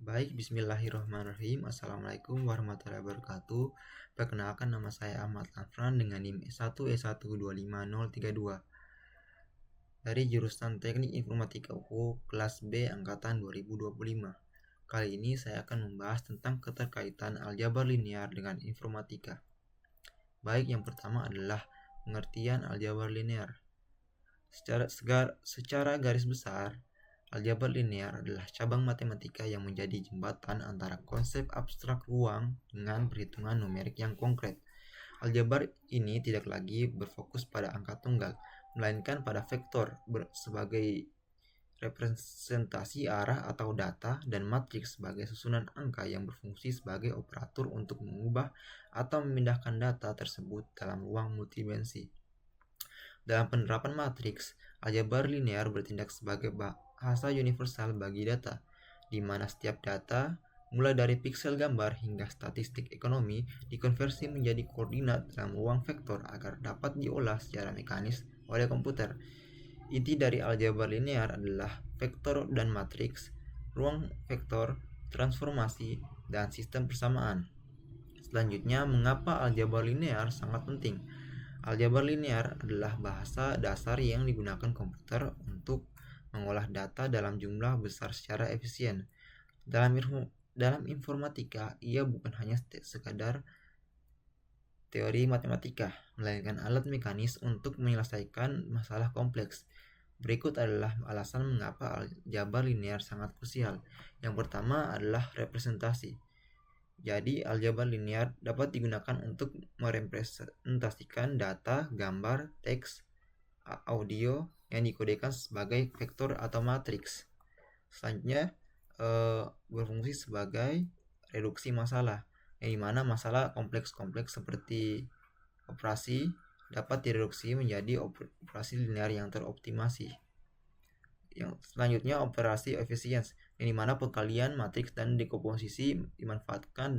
Baik, bismillahirrahmanirrahim. Assalamualaikum warahmatullahi wabarakatuh. Perkenalkan, nama saya Ahmad Lafran dengan NIM S1E125032 dari jurusan Teknik Informatika UU kelas B angkatan 2025. Kali ini saya akan membahas tentang keterkaitan aljabar linear dengan informatika. Baik, yang pertama adalah pengertian aljabar linear. Secara garis besar, aljabar linear adalah cabang matematika yang menjadi jembatan antara konsep abstrak ruang dengan perhitungan numerik yang konkret. Aljabar ini tidak lagi berfokus pada angka tunggal, melainkan pada vektor sebagai representasi arah atau data, dan matriks sebagai susunan angka yang berfungsi sebagai operator untuk mengubah atau memindahkan data tersebut dalam ruang multidimensi. Dalam penerapan matriks, aljabar linear bertindak sebagai bahasa universal bagi data, di mana setiap data, mulai dari piksel gambar hingga statistik ekonomi, dikonversi menjadi koordinat dalam ruang vektor agar dapat diolah secara mekanis oleh komputer. Inti dari aljabar linear adalah vektor dan matriks, ruang vektor, transformasi, dan sistem persamaan. Selanjutnya, mengapa aljabar linear sangat penting? Aljabar linear adalah bahasa dasar yang digunakan komputer untuk mengolah data dalam jumlah besar secara efisien. Dalam informatika, ia bukan hanya sekadar teori matematika, melainkan alat mekanis untuk menyelesaikan masalah kompleks. Berikut adalah alasan mengapa aljabar linear sangat krusial. Yang pertama adalah representasi. Jadi, aljabar linear dapat digunakan untuk merepresentasikan data, gambar, teks, audio yang dikodekan sebagai vektor atau matriks. Selanjutnya, berfungsi sebagai reduksi masalah, yang dimana masalah kompleks-kompleks seperti operasi dapat direduksi menjadi operasi linear yang teroptimasi. Yang selanjutnya, operasi efisiensi, yang dimana pengkalian matriks dan dekomposisi dimanfaatkan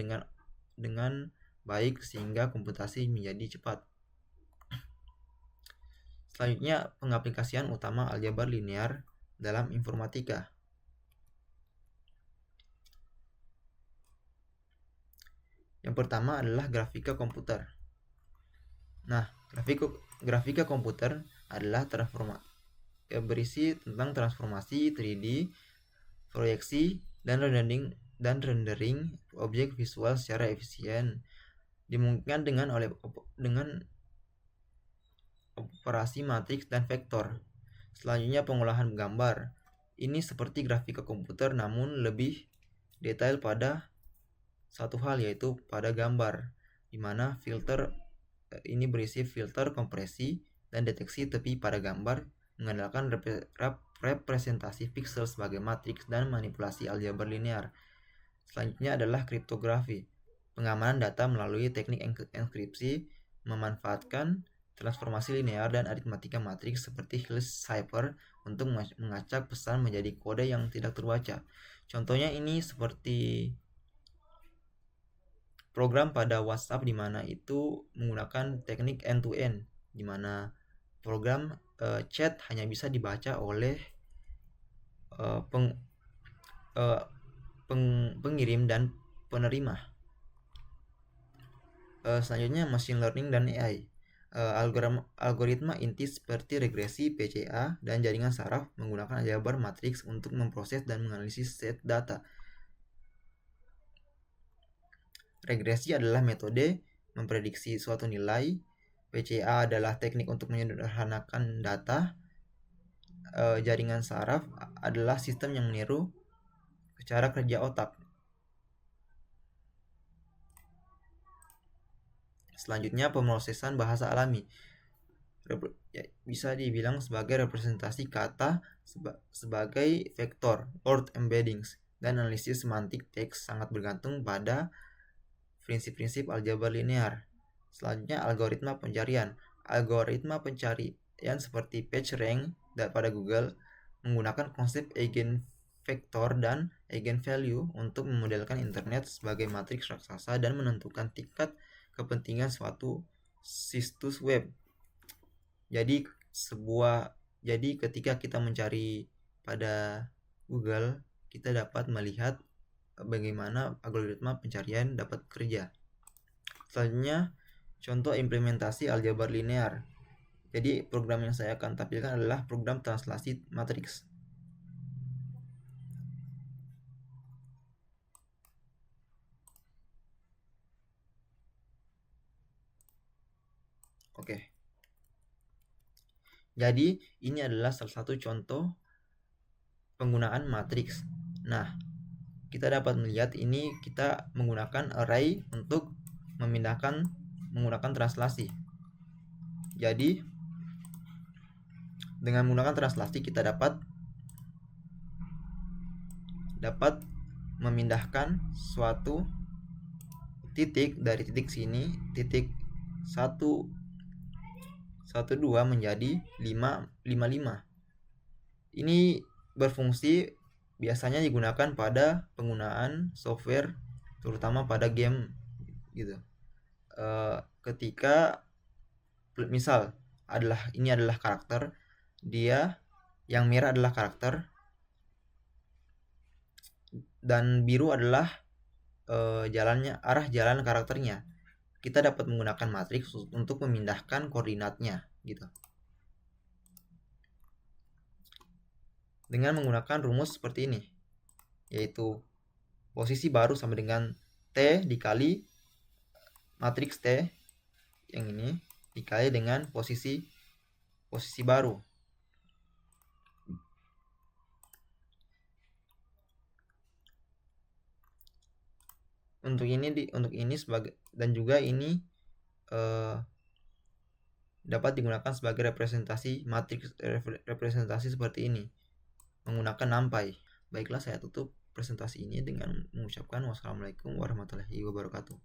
dengan baik sehingga komputasi menjadi cepat. Selanjutnya, pengaplikasian utama aljabar linear dalam informatika. Yang pertama adalah grafika komputer. Nah, grafika komputer adalah berisi tentang transformasi 3D, proyeksi, dan rendering objek visual secara efisien, dimungkinkan dengan operasi matriks dan vektor. Selanjutnya, pengolahan gambar. Ini seperti grafika komputer namun lebih detail pada satu hal, yaitu pada gambar, di mana filter ini berisi filter, kompresi, dan deteksi tepi pada gambar, mengandalkan representasi piksel sebagai matriks dan manipulasi aljabar linear. Selanjutnya adalah kriptografi. Pengamanan data melalui teknik enkripsi memanfaatkan transformasi linear dan aritmatika matriks seperti Hills cipher untuk mengacak pesan menjadi kode yang tidak terbaca. Contohnya ini seperti program pada WhatsApp, di mana itu menggunakan teknik end-to-end, di mana program chat hanya bisa dibaca oleh pengirim dan penerima. Selanjutnya, machine learning dan AI. Algoritma inti seperti regresi, PCA, dan jaringan saraf menggunakan aljabar matriks untuk memproses dan menganalisis set data. Regresi adalah metode memprediksi suatu nilai. PCA adalah teknik untuk menyederhanakan data. Jaringan saraf adalah sistem yang meniru cara kerja otak. Selanjutnya, pemrosesan bahasa alami. Bisa dibilang sebagai representasi kata sebagai vektor, word embeddings, dan analisis semantik teks sangat bergantung pada prinsip-prinsip aljabar linear. Selanjutnya, algoritma pencarian. Algoritma pencarian seperti PageRank pada Google menggunakan konsep eigenvektor dan eigenvalue untuk memodelkan internet sebagai matriks raksasa dan menentukan tingkat kepentingan suatu situs web. Jadi ketika kita mencari pada Google, kita dapat melihat bagaimana algoritma pencarian dapat bekerja. Selanjutnya, contoh implementasi aljabar linear. Jadi program yang saya akan tampilkan adalah program translasi matriks. Oke. Jadi ini adalah salah satu contoh penggunaan matriks. Nah, kita dapat melihat ini kita menggunakan array untuk menggunakan translasi. Jadi dengan menggunakan translasi kita dapat memindahkan suatu titik dari titik sini, titik 1, 2 menjadi 5, 5, 5. Ini berfungsi biasanya digunakan pada penggunaan software, terutama pada game gitu. Ketika misal ini adalah karakter, dia yang merah adalah karakter dan biru adalah arah jalan karakternya. Kita dapat menggunakan matriks untuk memindahkan koordinatnya gitu. Dengan menggunakan rumus seperti ini, yaitu posisi baru sama dengan T dikali matriks T yang ini dikali dengan posisi baru. Untuk ini sebagai, dan juga ini dapat digunakan sebagai representasi matriks, representasi seperti ini menggunakan NumPy. Baiklah, saya tutup presentasi ini dengan mengucapkan wassalamualaikum warahmatullahi wabarakatuh.